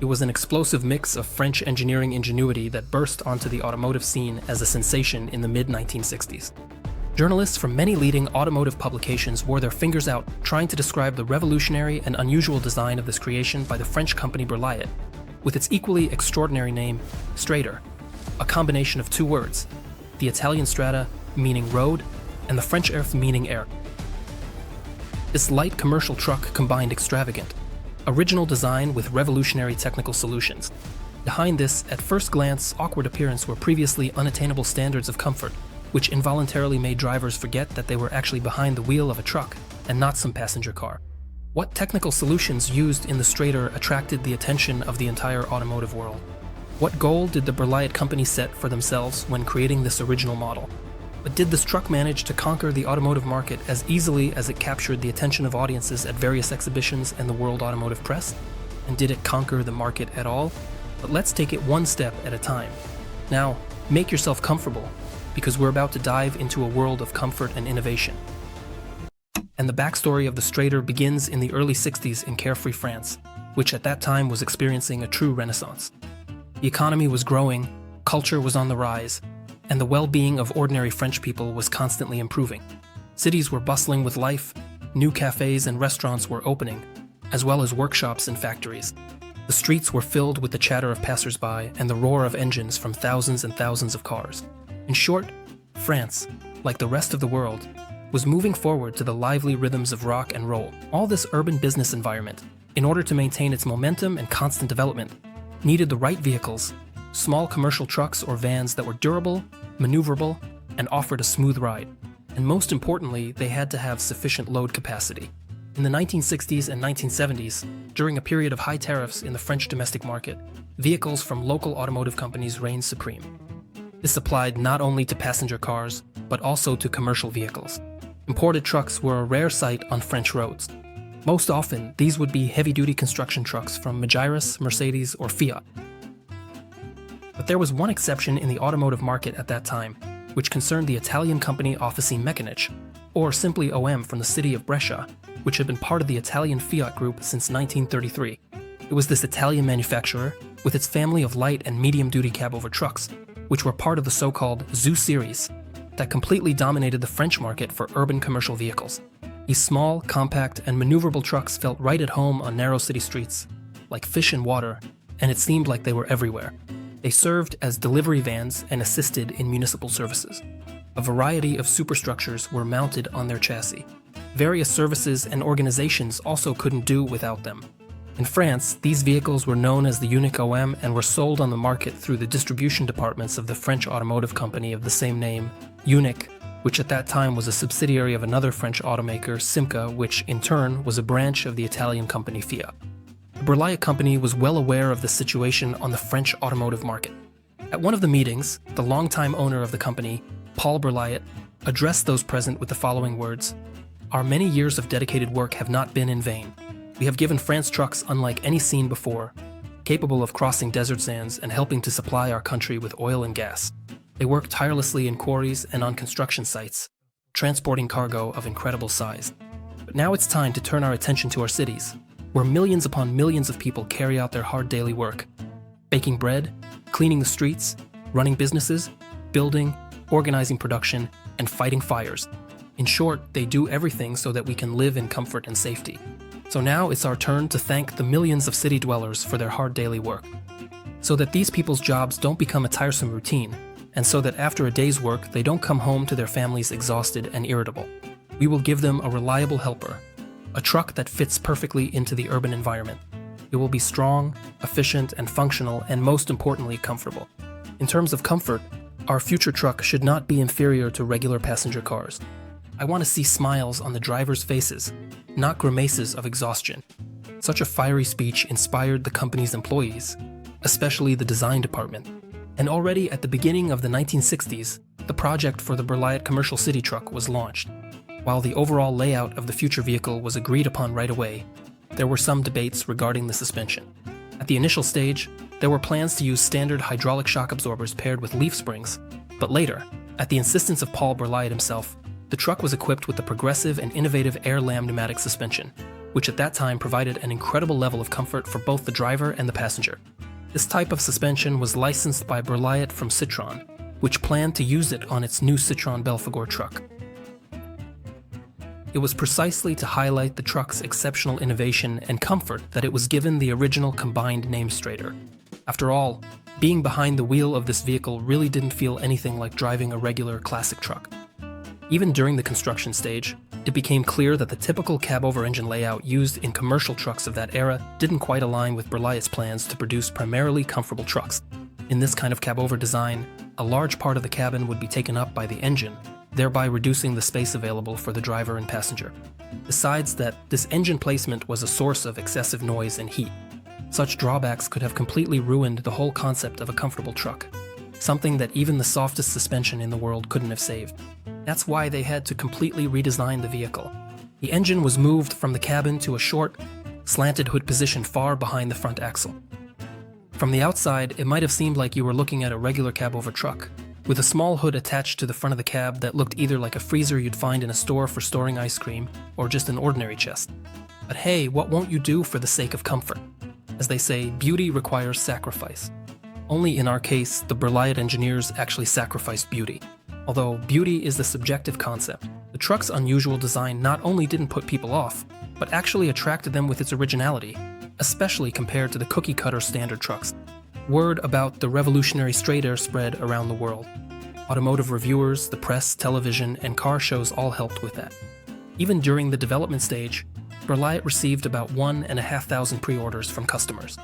It was an explosive mix of French engineering ingenuity that burst onto the automotive scene as a sensation in the mid-1960s. Journalists from many leading automotive publications wore their fingers out trying to describe the revolutionary and unusual design of this creation by the French company Berliet, with its equally extraordinary name, Stradair, a combination of two words, the Italian strada meaning road and the French earth meaning air. This light commercial truck combined extravagant, original design with revolutionary technical solutions. Behind this, at first glance, awkward appearance were previously unattainable standards of comfort, which involuntarily made drivers forget that they were actually behind the wheel of a truck and not some passenger car. What technical solutions used in the Stradair attracted the attention of the entire automotive world? What goal did the Berliet company set for themselves when creating this original model? But did this truck manage to conquer the automotive market as easily as it captured the attention of audiences at various exhibitions and the world automotive press? And did it conquer the market at all? But let's take it one step at a time. Now, make yourself comfortable, because we're about to dive into a world of comfort and innovation. And the backstory of the Stradair begins in the early 60s in carefree France, which at that time was experiencing a true renaissance. The economy was growing, culture was on the rise, and the well-being of ordinary French people was constantly improving. Cities were bustling with life, new cafes and restaurants were opening, as well as workshops and factories. The streets were filled with the chatter of passers-by and the roar of engines from thousands and thousands of cars. In short, France, like the rest of the world, was moving forward to the lively rhythms of rock and roll. All this urban business environment, in order to maintain its momentum and constant development, needed the right vehicles, small commercial trucks or vans that were durable, maneuverable, and offered a smooth ride. And most importantly, they had to have sufficient load capacity. In the 1960s and 1970s, during a period of high tariffs in the French domestic market, vehicles from local automotive companies reigned supreme. This applied not only to passenger cars, but also to commercial vehicles. Imported trucks were a rare sight on French roads. Most often, these would be heavy-duty construction trucks from Magirus, Mercedes, or Fiat. But there was one exception in the automotive market at that time, which concerned the Italian company Officine Meccaniche, or simply OM from the city of Brescia, which had been part of the Italian Fiat group since 1933. It was this Italian manufacturer, with its family of light and medium-duty cab-over trucks, which were part of the so-called Zoo series, that completely dominated the French market for urban commercial vehicles. These small, compact, and maneuverable trucks felt right at home on narrow city streets, like fish in water, and it seemed like they were everywhere. They served as delivery vans and assisted in municipal services. A variety of superstructures were mounted on their chassis. Various services and organizations also couldn't do without them. In France, these vehicles were known as the Unique OM and were sold on the market through the distribution departments of the French automotive company of the same name, Unique, which at that time was a subsidiary of another French automaker, Simca, which in turn was a branch of the Italian company Fiat. The Berliet company was well aware of the situation on the French automotive market. At one of the meetings, the longtime owner of the company, Paul Berliet, addressed those present with the following words: "Our many years of dedicated work have not been in vain. We have given France trucks unlike any seen before, capable of crossing desert sands and helping to supply our country with oil and gas. They work tirelessly in quarries and on construction sites, transporting cargo of incredible size. But now it's time to turn our attention to our cities, where millions upon millions of people carry out their hard daily work, baking bread, cleaning the streets, running businesses, building, organizing production, and fighting fires. In short, they do everything so that we can live in comfort and safety. So now it's our turn to thank the millions of city dwellers for their hard daily work, so that these people's jobs don't become a tiresome routine, and so that after a day's work they don't come home to their families exhausted and irritable. We will give them a reliable helper, a truck that fits perfectly into the urban environment. It will be strong, efficient, and functional, and most importantly, comfortable. In terms of comfort, our future truck should not be inferior to regular passenger cars. I want to see smiles on the drivers' faces, not grimaces of exhaustion." Such a fiery speech inspired the company's employees, especially the design department. And already at the beginning of the 1960s, the project for the Berliet commercial city truck was launched. While the overall layout of the future vehicle was agreed upon right away, there were some debates regarding the suspension. At the initial stage, there were plans to use standard hydraulic shock absorbers paired with leaf springs, but later, at the insistence of Paul Berliet himself, the truck was equipped with the progressive and innovative air lam pneumatic suspension. which at that time provided an incredible level of comfort for both the driver and the passenger. This type of suspension was licensed by Berliet from Citroën, which planned to use it on its new Citroën Belfagor truck. It was precisely to highlight the truck's exceptional innovation and comfort that it was given the original combined name Stradair. After all, being behind the wheel of this vehicle really didn't feel anything like driving a regular classic truck. Even during the construction stage, it became clear that the typical cab-over engine layout used in commercial trucks of that era didn't quite align with Berliet's plans to produce primarily comfortable trucks. In this kind of cab-over design, a large part of the cabin would be taken up by the engine, thereby reducing the space available for the driver and passenger. Besides that, this engine placement was a source of excessive noise and heat. Such drawbacks could have completely ruined the whole concept of a comfortable truck, something that even the softest suspension in the world couldn't have saved. That's why they had to completely redesign the vehicle. The engine was moved from the cabin to a short, slanted hood position far behind the front axle. From the outside, it might have seemed like you were looking at a regular cab-over truck, with a small hood attached to the front of the cab that looked either like a freezer you'd find in a store for storing ice cream, or just an ordinary chest. But hey, what won't you do for the sake of comfort? As they say, beauty requires sacrifice. Only in our case, the Berliet engineers actually sacrificed beauty. Although beauty is the subjective concept, the truck's unusual design not only didn't put people off, but actually attracted them with its originality, especially compared to the cookie-cutter standard trucks. Word about the revolutionary Stradair spread around the world. Automotive reviewers, the press, television, and car shows all helped with that. Even during the development stage, Berliet received about 1,500 pre-orders from customers.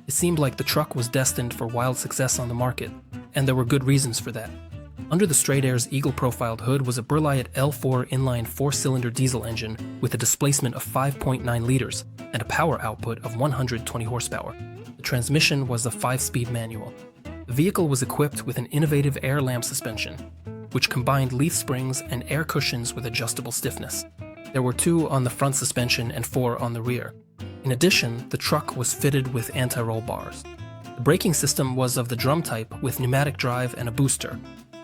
It seemed like the truck was destined for wild success on the market, and there were good reasons for that. Under the Stradair's eagle-profiled hood was a Berliet L4 inline 4-cylinder diesel engine with a displacement of 5.9 liters and a power output of 120 horsepower. The transmission was a 5-speed manual. The vehicle was equipped with an innovative air lamp suspension, which combined leaf springs and air cushions with adjustable stiffness. There were 2 on the front suspension and 4 on the rear. In addition, the truck was fitted with anti-roll bars. The braking system was of the drum type with pneumatic drive and a booster.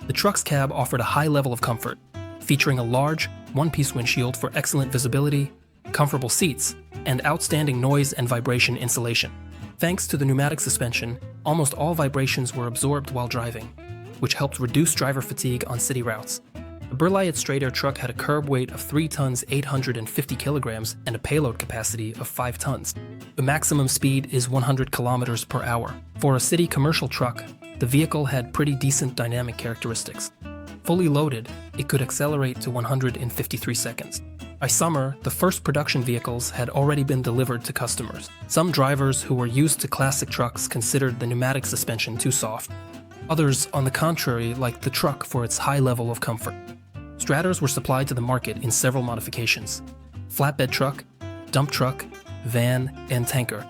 The truck's cab offered a high level of comfort, featuring a large, one-piece windshield for excellent visibility, comfortable seats, and outstanding noise and vibration insulation. Thanks to the pneumatic suspension, almost all vibrations were absorbed while driving, which helped reduce driver fatigue on city routes. The Berliet Stradair truck had a curb weight of 3 tons 850 kilograms and a payload capacity of 5 tons. The maximum speed is 100 kilometers per hour. For a city commercial truck, the vehicle had pretty decent dynamic characteristics. Fully loaded, it could accelerate to 100 in 53 seconds. By summer, the first production vehicles had already been delivered to customers. Some drivers who were used to classic trucks considered the pneumatic suspension too soft. Others, on the contrary, liked the truck for its high level of comfort. Stradairs were supplied to the market in several modifications: flatbed truck, dump truck, van, and tanker.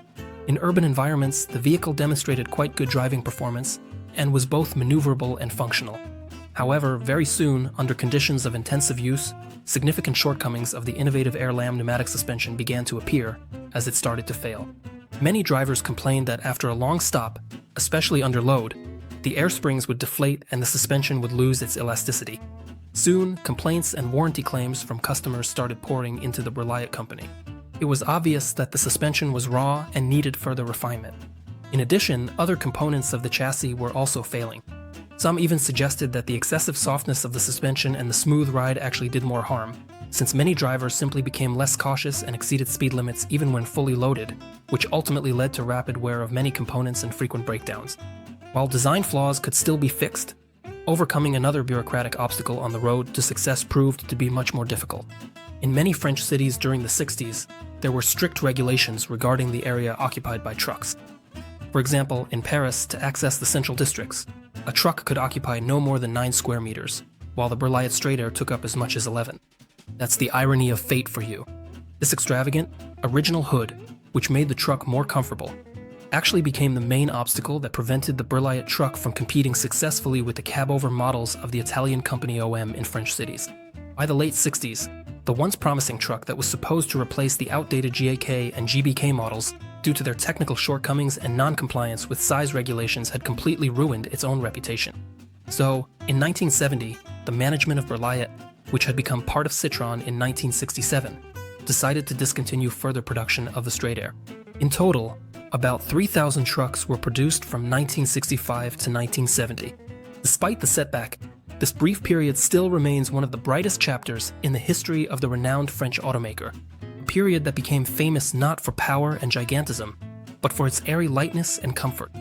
In urban environments, the vehicle demonstrated quite good driving performance and was both maneuverable and functional. However, very soon, under conditions of intensive use, significant shortcomings of the innovative air lamp pneumatic suspension began to appear as it started to fail. Many drivers complained that after a long stop, especially under load, the air springs would deflate and the suspension would lose its elasticity. Soon, complaints and warranty claims from customers started pouring into the Berliet company. It was obvious that the suspension was raw and needed further refinement. In addition, other components of the chassis were also failing. Some even suggested that the excessive softness of the suspension and the smooth ride actually did more harm, since many drivers simply became less cautious and exceeded speed limits even when fully loaded, which ultimately led to rapid wear of many components and frequent breakdowns. While design flaws could still be fixed, overcoming another bureaucratic obstacle on the road to success proved to be much more difficult. In many French cities during the 60s, there were strict regulations regarding the area occupied by trucks. For example, in Paris, to access the central districts, a truck could occupy no more than 9 square meters, while the Berliet Stradair took up as much as 11. That's the irony of fate for you. This extravagant, original hood, which made the truck more comfortable, actually became the main obstacle that prevented the Berliet truck from competing successfully with the cab-over models of the Italian company OM in French cities. By the late 60s, the once promising truck that was supposed to replace the outdated GAK and GBK models due to their technical shortcomings and non-compliance with size regulations had completely ruined its own reputation. So, in 1970, the management of Berliet, which had become part of Citroën in 1967, decided to discontinue further production of the Stradair. In total, about 3,000 trucks were produced from 1965 to 1970. Despite the setback, this brief period still remains one of the brightest chapters in the history of the renowned French automaker, a period that became famous not for power and gigantism, but for its airy lightness and comfort.